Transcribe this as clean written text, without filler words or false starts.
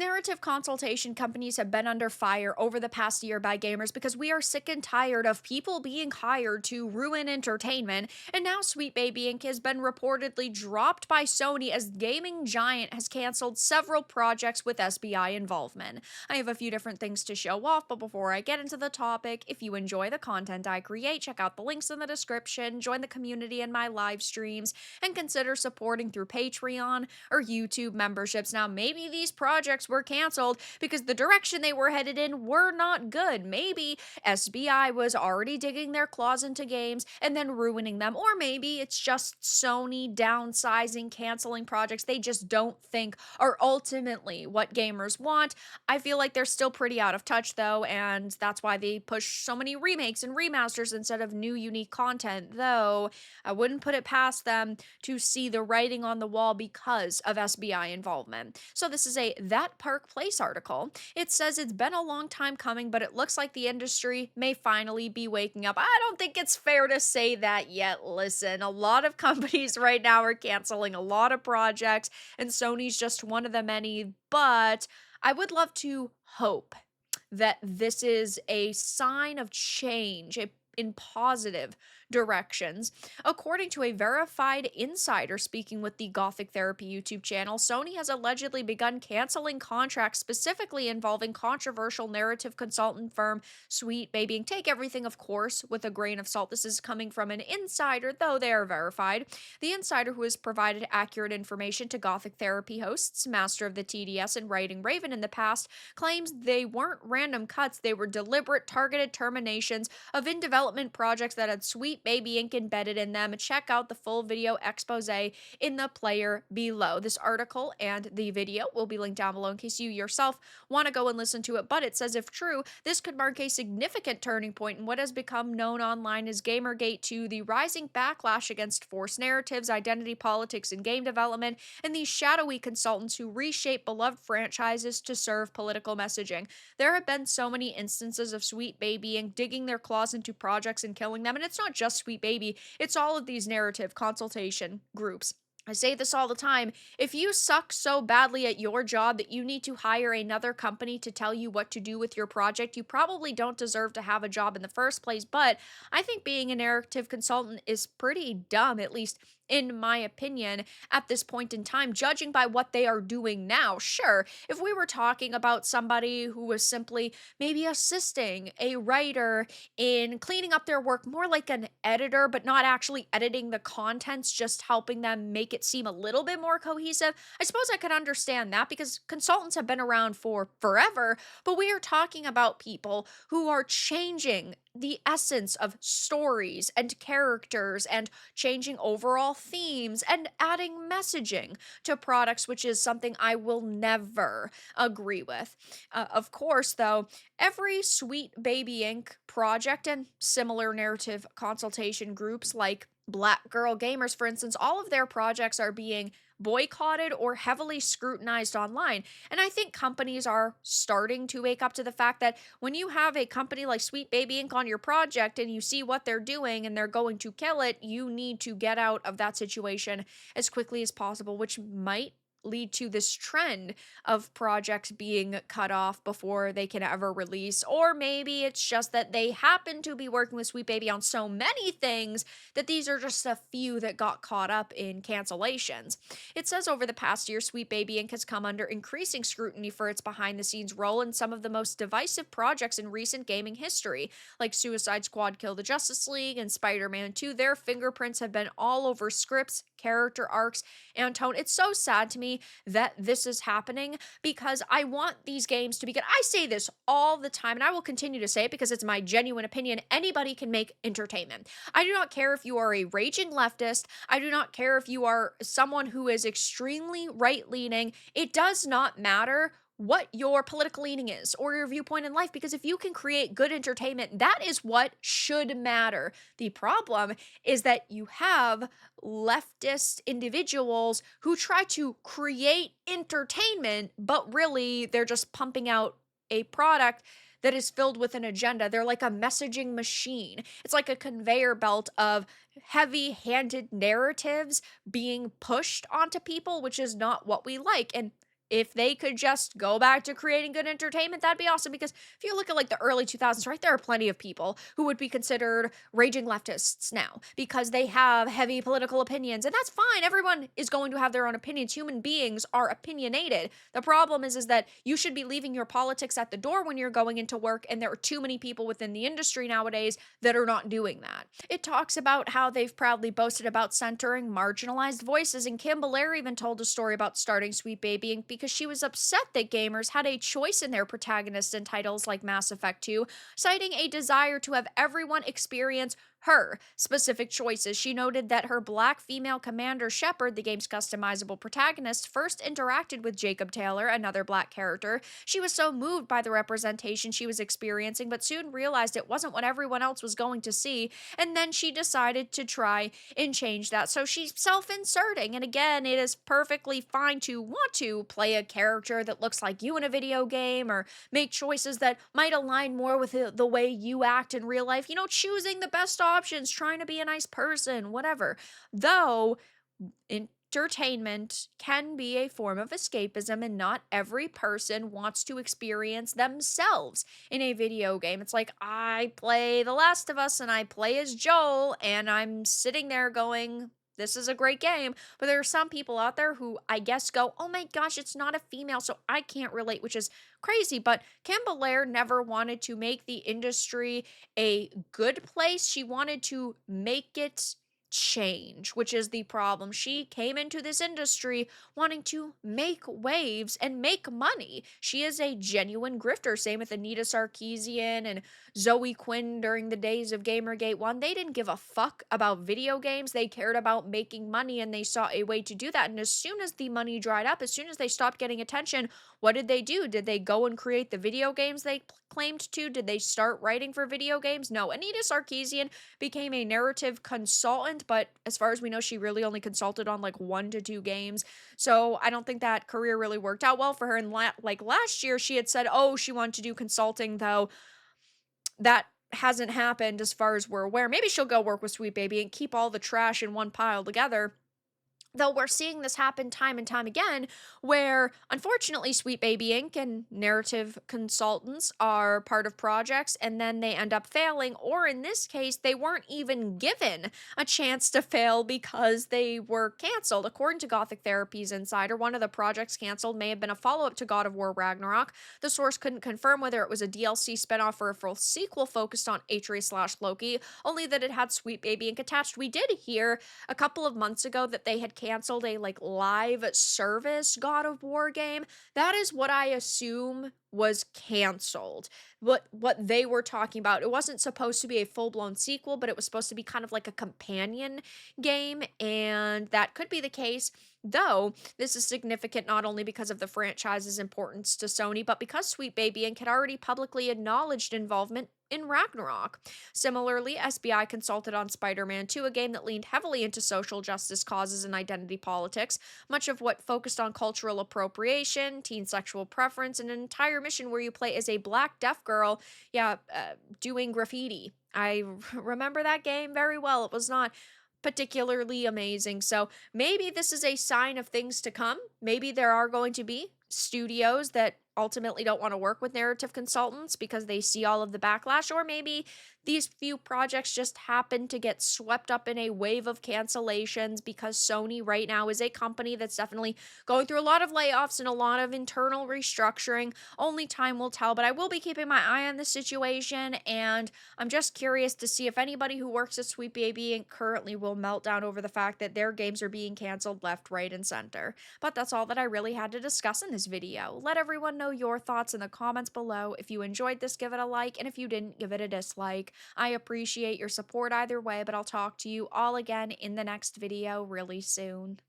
Narrative consultation companies have been under fire over the past year by gamers because we are sick and tired of people being hired to ruin entertainment, and now Sweet Baby Inc. has been reportedly dropped by Sony as gaming giant has canceled several projects with SBI involvement. I have a few different things to show off, but before I get into the topic, if you enjoy the content I create, check out the links in the description, join the community in my live streams, and consider supporting through Patreon or YouTube memberships. Now, maybe these projects were canceled because the direction they were headed in were not good. Maybe SBI was already digging their claws into games and then ruining them, or maybe it's just Sony downsizing, canceling projects they just don't think are ultimately what gamers want. I feel like they're still pretty out of touch though, and that's why they push so many remakes and remasters instead of new unique content, though I wouldn't put it past them to see the writing on the wall because of SBI involvement. So this is a That Park Place article. It says it's been a long time coming, but it looks like the industry may finally be waking up. I don't think it's fair to say that yet. Listen, a lot of companies right now are canceling a lot of projects, and Sony's just one of the many, but I would love to hope that this is a sign of change, in positive directions. According to a verified insider speaking with the Gothic Therapy YouTube channel, Sony has allegedly begun canceling contracts specifically involving controversial narrative consultant firm Sweet Baby. And take everything, of course, with a grain of salt. This is coming from an insider, though they are verified. The insider, who has provided accurate information to Gothic Therapy hosts, master of the TDS and writing Raven in the past, claims they weren't random cuts, they were deliberate, targeted terminations of in development projects that had Sweet Baby Inc. embedded in them. Check out the full video expose in the player below. This article and the video will be linked down below in case you yourself want to go and listen to it. But it says, if true, this could mark a significant turning point in what has become known online as GamerGate, to the rising backlash against forced narratives, identity politics in game development, and these shadowy consultants who reshape beloved franchises to serve political messaging. There have been so many instances of Sweet Baby Inc. digging their claws into projects and killing them, and it's not just Sweet Baby, it's all of these narrative consultation groups. I say this all the time. If you suck so badly at your job that you need to hire another company to tell you what to do with your project, you probably don't deserve to have a job in the first place. But I think being a narrative consultant is pretty dumb, at least in my opinion, at this point in time, judging by what they are doing now. Sure, if we were talking about somebody who was simply maybe assisting a writer in cleaning up their work, more like an editor, but not actually editing the contents, just helping them make it seem a little bit more cohesive, I suppose I could understand that because consultants have been around for forever. But we are talking about people who are changing the essence of stories and characters and changing overall themes and adding messaging to products, which is something I will never agree with. Of course, though, every Sweet Baby Inc. project and similar narrative consultation groups like Black Girl Gamers, for instance, all of their projects are being boycotted or heavily scrutinized online. And I think companies are starting to wake up to the fact that when you have a company like Sweet Baby Inc. on your project and you see what they're doing and they're going to kill it, you need to get out of that situation as quickly as possible, which might lead to this trend of projects being cut off before they can ever release. Or maybe it's just that they happen to be working with Sweet Baby on so many things that these are just a few that got caught up in cancellations. It says over the past year, Sweet Baby Inc. has come under increasing scrutiny for its behind the scenes role in some of the most divisive projects in recent gaming history, like Suicide Squad Kill the Justice League and Spider-Man 2. Their fingerprints have been all over scripts, character arcs, and tone. It's so sad to me that this is happening because I want these games to be good. I say this all the time, and I will continue to say it because it's my genuine opinion. Anybody can make entertainment. I do not care if you are a raging leftist. I do not care if you are someone who is extremely right-leaning. It does not matter what your political leaning is or your viewpoint in life, because if you can create good entertainment, that is what should matter. The problem is that you have leftist individuals who try to create entertainment, but really they're just pumping out a product that is filled with an agenda. They're like a messaging machine. It's like a conveyor belt of heavy-handed narratives being pushed onto people, which is not what we like. And if they could just go back to creating good entertainment, that'd be awesome. Because if you look at like the early 2000s, right, there are plenty of people who would be considered raging leftists now because they have heavy political opinions. And that's fine. Everyone is going to have their own opinions. Human beings are opinionated. The problem is that you should be leaving your politics at the door when you're going into work. And there are too many people within the industry nowadays that are not doing that. It talks about how they've proudly boasted about centering marginalized voices. And Kim Belair even told a story about starting Sweet Baby Inc. because she was upset that gamers had a choice in their protagonists in titles like Mass Effect 2, citing a desire to have everyone experience her specific choices. She noted that her black female commander Shepard, the game's customizable protagonist, first interacted with Jacob Taylor, another black character. She was so moved by the representation she was experiencing, but soon realized it wasn't what everyone else was going to see, and then she decided to try and change that. So she's self-inserting, and again, it is perfectly fine to want to play a character that looks like you in a video game or make choices that might align more with the way you act in real life, choosing the best options, trying to be a nice person, whatever. Though entertainment can be a form of escapism, and not every person wants to experience themselves in a video game. It's like, I play The Last of Us and I play as Joel, and I'm sitting there going, this is a great game. But there are some people out there who I guess go, oh my gosh, it's not a female, so I can't relate, which is crazy. But Kim Belair never wanted to make the industry a good place. She wanted to make it change, which is the problem. She came into this industry wanting to make waves and make money. She is a genuine grifter. Same with Anita Sarkeesian and Zoe Quinn during the days of Gamergate 1. They didn't give a fuck about video games. They cared about making money, and they saw a way to do that. And as soon as the money dried up, as soon as they stopped getting attention, what did they do? Did they go and create the video games they claimed to? Did they start writing for video games? No. Anita Sarkeesian became a narrative consultant, but as far as we know, she really only consulted on like 1 to 2 games. So I don't think that career really worked out well for her. And like last year, she had said, oh, she wanted to do consulting, though that hasn't happened as far as we're aware. Maybe she'll go work with Sweet Baby and keep all the trash in one pile together. Though we're seeing this happen time and time again, where unfortunately Sweet Baby Inc. and narrative consultants are part of projects and then they end up failing, or in this case, they weren't even given a chance to fail because they were canceled. According to Gothic Therapy's Insider, one of the projects canceled may have been a follow-up to God of War Ragnarok. The source couldn't confirm whether it was a DLC spinoff or a full sequel focused on Atreus/Loki, only that it had Sweet Baby Inc. attached. We did hear a couple of months ago that they had canceled a live service God of War game. That is what I assume was canceled. What they were talking about, it wasn't supposed to be a full-blown sequel, but it was supposed to be kind of like a companion game, and that could be the case. Though this is significant not only because of the franchise's importance to Sony, but because Sweet Baby Inc. had already publicly acknowledged involvement in Ragnarok. Similarly, SBI consulted on Spider-Man 2, a game that leaned heavily into social justice causes and identity politics, much of what focused on cultural appropriation, teen sexual preference, and an entire mission where you play as a black deaf girl, doing graffiti. I remember that game very well. It was not particularly amazing. So maybe this is a sign of things to come. Maybe there are going to be studios that ultimately don't want to work with narrative consultants because they see all of the backlash, or maybe these few projects just happen to get swept up in a wave of cancellations because Sony right now is a company that's definitely going through a lot of layoffs and a lot of internal restructuring. Only time will tell, but I will be keeping my eye on the situation, and I'm just curious to see if anybody who works at Sweet Baby Inc. currently will melt down over the fact that their games are being canceled left, right, and center. But that's all that I really had to discuss in this video. Let everyone know your thoughts in the comments below. If you enjoyed this, give it a like, and if you didn't, give it a dislike. I appreciate your support either way, but I'll talk to you all again in the next video really soon.